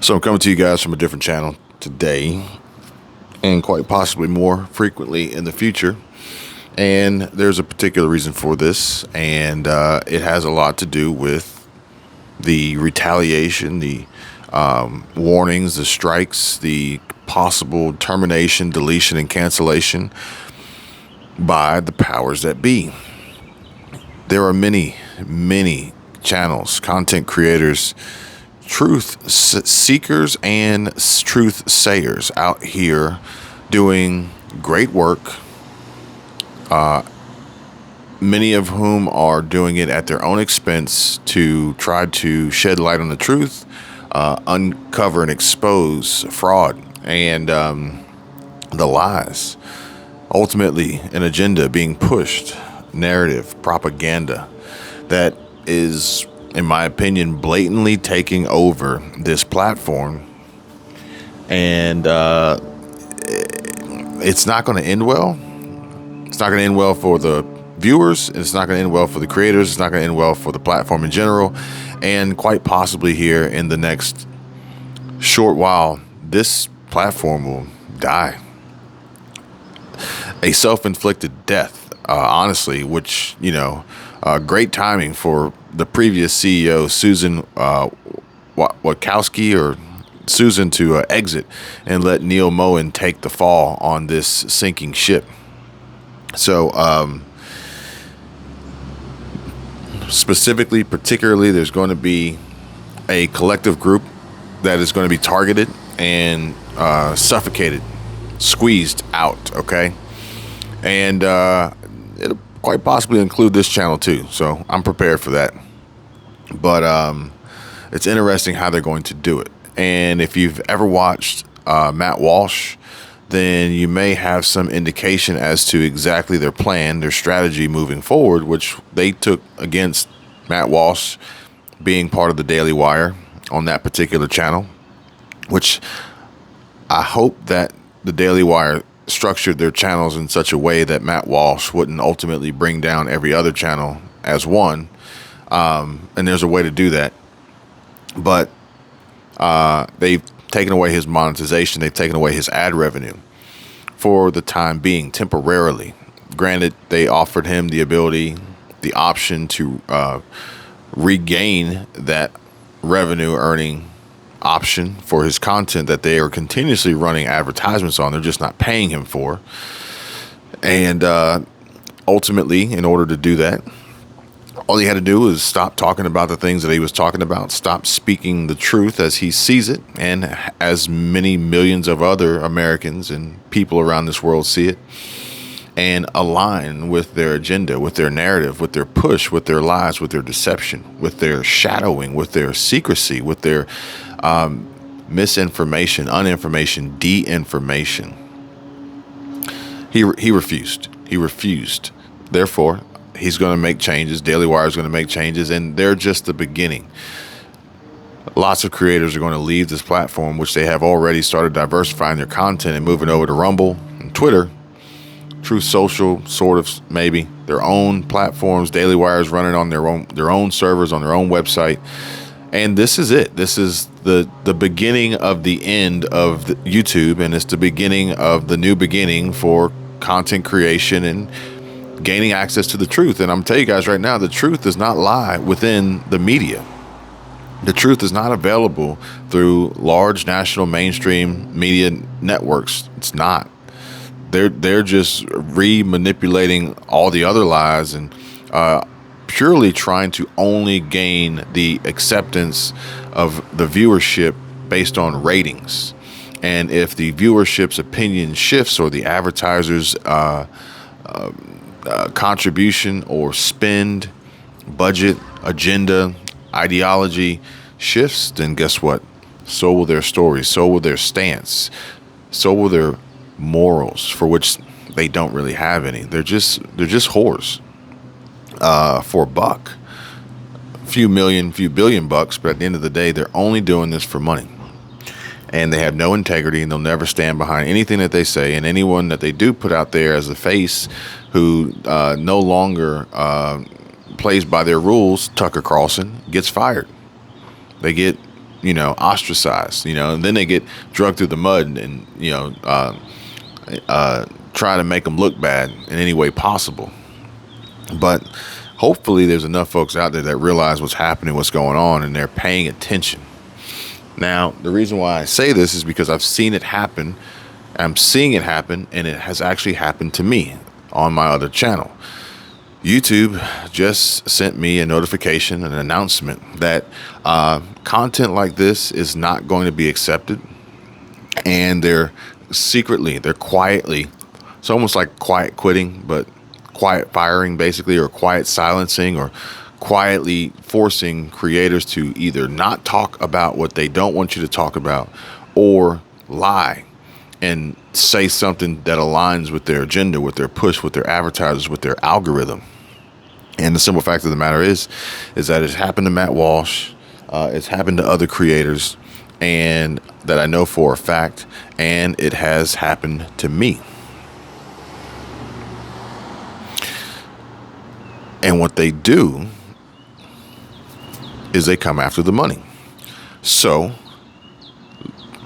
So I'm coming to you guys from a different channel today, and quite possibly more frequently in the future. And there's a particular reason for this, and it has a lot to do with the retaliation, the warnings, the strikes, the possible termination, deletion, and cancellation by the powers that be. There are many, many channels, content creators, truth seekers, and truth sayers out here doing great work, many of whom are doing it at their own expense to try to shed light on the truth, uncover and expose fraud and the lies. Ultimately, an agenda being pushed, narrative, propaganda that is, in my opinion, blatantly taking over this platform. And it's not going to end well. It's not going to end well for the viewers. It's not going to end well for the creators. It's not going to end well for the platform in general. And quite possibly here in the next short while, this platform will die. A self-inflicted death, honestly, which, great timing for the previous CEO, Susan Wojcicki, or Susan, to exit and let Neil Moen take the fall on this sinking ship. So, particularly, there's going to be a collective group that is going to be targeted and suffocated, squeezed out, okay? And it'll quite possibly include this channel too, so I'm prepared for that. But it's interesting how they're going to do it. And if you've ever watched Matt Walsh, then you may have some indication as to exactly their plan, their strategy moving forward, which they took against Matt Walsh being part of the Daily Wire on that particular channel, which I hope that the Daily Wire structured their channels in such a way that Matt Walsh wouldn't ultimately bring down every other channel as one. And there's a way to do that. But they've taken away his monetization. They've taken away his ad revenue for the time being, temporarily. Granted, they offered him the ability, the option to regain that revenue earning option for his content that they are continuously running advertisements on. They're just not paying him for. And ultimately, in order to do that, all he had to do was stop talking about the things that he was talking about, stop speaking the truth as he sees it, and as many millions of other Americans and people around this world see it, and align with their agenda, with their narrative, with their push, with their lies, with their deception, with their shadowing, with their secrecy, with their misinformation, uninformation, de-information. He refused. He refused. Therefore, he's going to make changes. Daily Wire is going to make changes, and they're just the beginning. Lots of creators are going to leave this platform, which they have already started diversifying their content and moving over to Rumble and Twitter, Truth Social, sort of, maybe their own platforms. Daily Wire is running on their own servers, on their own website. And this is it. This is the beginning of the end of YouTube, and it's the beginning of the new beginning for content creation and gaining access to the truth. And I'm telling you guys right now, the truth does not lie within the media. The truth is not available through large national mainstream media networks. It's not. They're just re-manipulating all the other lies and purely trying to only gain the acceptance of the viewership based on ratings. And if the viewership's opinion shifts, or the advertisers' contribution or spend, budget, agenda, ideology shifts, then guess what? So will their stories, so will their stance, so will their morals, for which they don't really have any. They're just whores for a buck. Few billion bucks, but at the end of the day, they're only doing this for money. And they have no integrity, and they'll never stand behind anything that they say. And anyone that they do put out there as a face who no longer plays by their rules, Tucker Carlson, gets fired. They get ostracized, and then they get drugged through the mud and try to make them look bad in any way possible. But hopefully there's enough folks out there that realize what's happening, what's going on, and they're paying attention. Now, the reason why I say this is because I've seen it happen. I'm seeing it happen, and it has actually happened to me on my other channel. YouTube just sent me a notification, an announcement that content like this is not going to be accepted. And they're quietly, it's almost like quiet quitting, but quiet firing basically, or quiet silencing, or quietly forcing creators to either not talk about what they don't want you to talk about, or lie and say something that aligns with their agenda, with their push, with their advertisers, with their algorithm. And the simple fact of the matter is that it's happened to Matt Walsh, it's happened to other creators, and that I know for a fact, and it has happened to me. And what they do is they come after the money. So,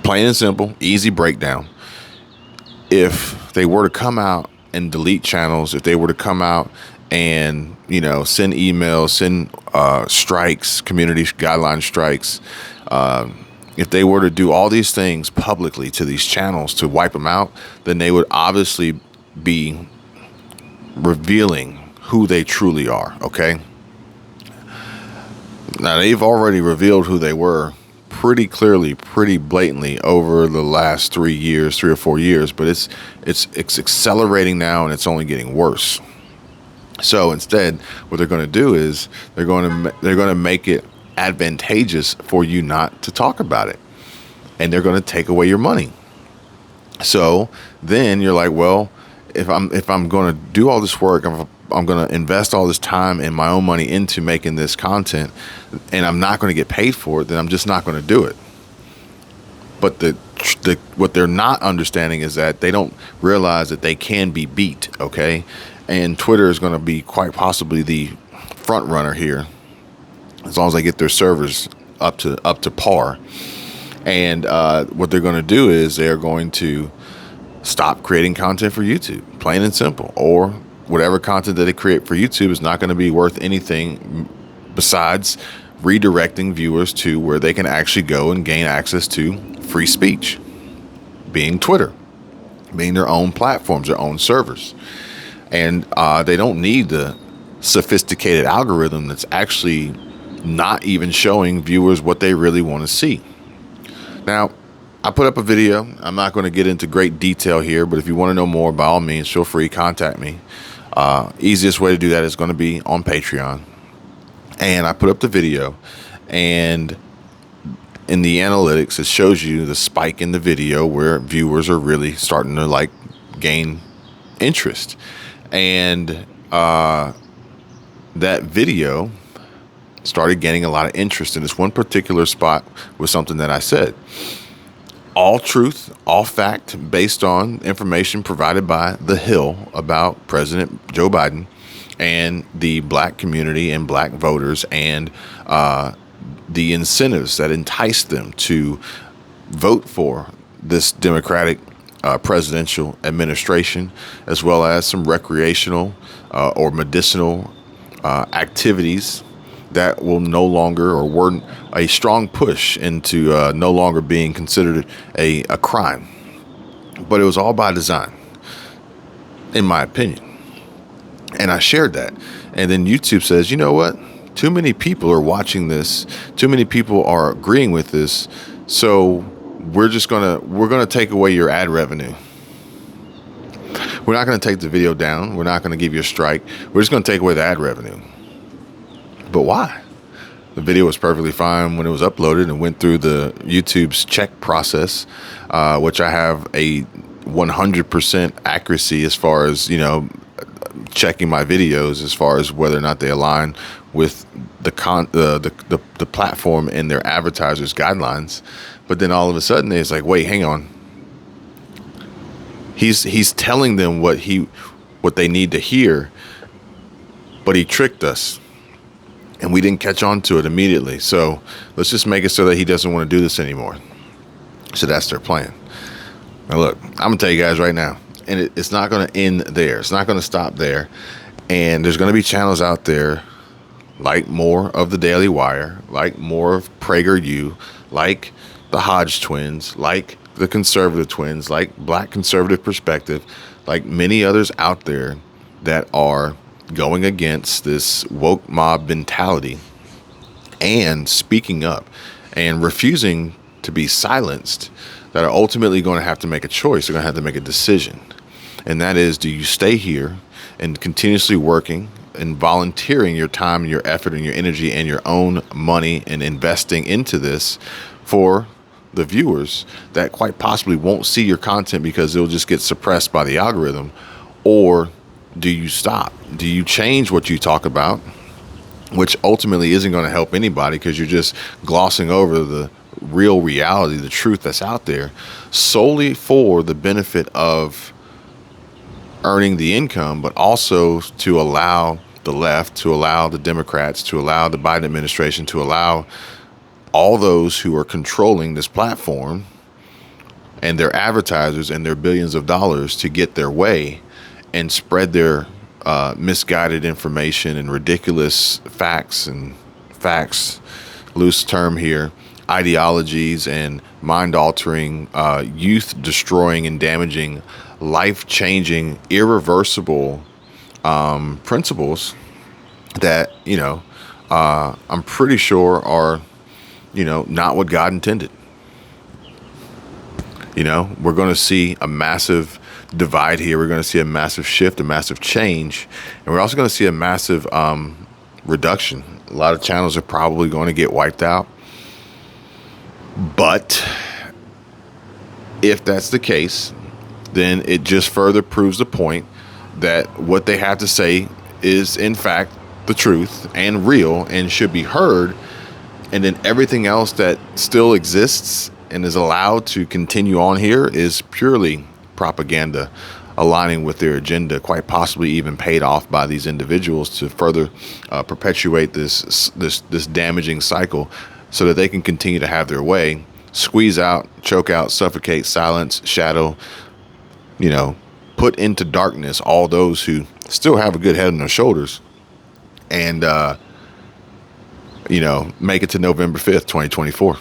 plain and simple, easy breakdown. If they were to come out and delete channels, if they were to come out and, send emails, send strikes, community guideline strikes, if they were to do all these things publicly to these channels to wipe them out, then they would obviously be revealing who they truly are, okay? Now, they've already revealed who they were pretty clearly, pretty blatantly over the last 3 or 4 years, but it's accelerating now, and it's only getting worse. So instead, what they're going to do is they're going to make it advantageous for you not to talk about it, and they're going to take away your money. So then you're like, well, if I'm going to do all this work, I'm going to invest all this time and my own money into making this content, and I'm not going to get paid for it, then I'm just not going to do it. But what they're not understanding is that they don't realize that they can be beat, okay? And Twitter is going to be quite possibly the front runner here, as long as they get their servers up to par. And what they're going to do is they're going to stop creating content for YouTube, plain and simple. Or whatever content that they create for YouTube is not going to be worth anything besides redirecting viewers to where they can actually go and gain access to free speech, being Twitter, being their own platforms, their own servers. And they don't need the sophisticated algorithm that's actually not even showing viewers what they really want to see. Now, I put up a video. I'm not going to get into great detail here, but if you want to know more, by all means, feel free, contact me. Easiest way to do that is going to be on Patreon. And I put up the video, and in the analytics, it shows you the spike in the video where viewers are really starting to gain interest. And that video started gaining a lot of interest in this one particular spot with something that I said. All truth, all fact, based on information provided by The Hill about President Joe Biden and the black community and black voters, and the incentives that entice them to vote for this Democratic presidential administration, as well as some recreational or medicinal activities that will no longer, or were a strong push into no longer being considered a crime. But it was all by design, in my opinion. And I shared that. And then YouTube says, you know what? Too many people are watching this. Too many people are agreeing with this. So we're going to take away your ad revenue. We're not going to take the video down. We're not going to give you a strike. We're just going to take away the ad revenue. But why? The video was perfectly fine when it was uploaded and went through the YouTube's check process, which I have a 100% accuracy as far as, checking my videos as far as whether or not they align with the platform and their advertisers' guidelines. But then all of a sudden it's like, wait, hang on. He's telling them what they need to hear, but he tricked us. and we didn't catch on to it immediately. So let's just make it so that he doesn't want to do this anymore. So that's their plan. Now look, I'm gonna tell you guys right now, and it's not gonna end there. It's not gonna stop there. And there's gonna be channels out there like more of the Daily Wire, like more of PragerU, like the Hodge twins, like the conservative twins, like Black Conservative Perspective, like many others out there that are going against this woke mob mentality and speaking up and refusing to be silenced, that are ultimately going to have to make a choice. They're going to have to make a decision. And that is, do you stay here and continuously working and volunteering your time and your effort and your energy and your own money and investing into this for the viewers that quite possibly won't see your content because it'll just get suppressed by the algorithm? Or do you stop? Do you change what you talk about, which ultimately isn't going to help anybody because you're just glossing over the real reality, the truth that's out there, solely for the benefit of earning the income, but also to allow the left, to allow the Democrats, to allow the Biden administration, to allow all those who are controlling this platform and their advertisers and their billions of dollars to get their way and spread their misguided information and ridiculous facts, loose term here, ideologies and mind-altering, youth-destroying and damaging, life-changing, irreversible principles that, I'm pretty sure are, not what God intended. We're going to see a massive divide here. We're going to see a massive shift, a massive change, and we're also going to see a massive reduction. A lot of channels are probably going to get wiped out. But if that's the case, then it just further proves the point that what they have to say is, in fact, the truth and real and should be heard. And then everything else that still exists and is allowed to continue on here is purely propaganda, aligning with their agenda, quite possibly even paid off by these individuals to further perpetuate this damaging cycle, so that they can continue to have their way, squeeze out, choke out, suffocate, silence, shadow, put into darkness all those who still have a good head on their shoulders, and make it to November 5th, 2024.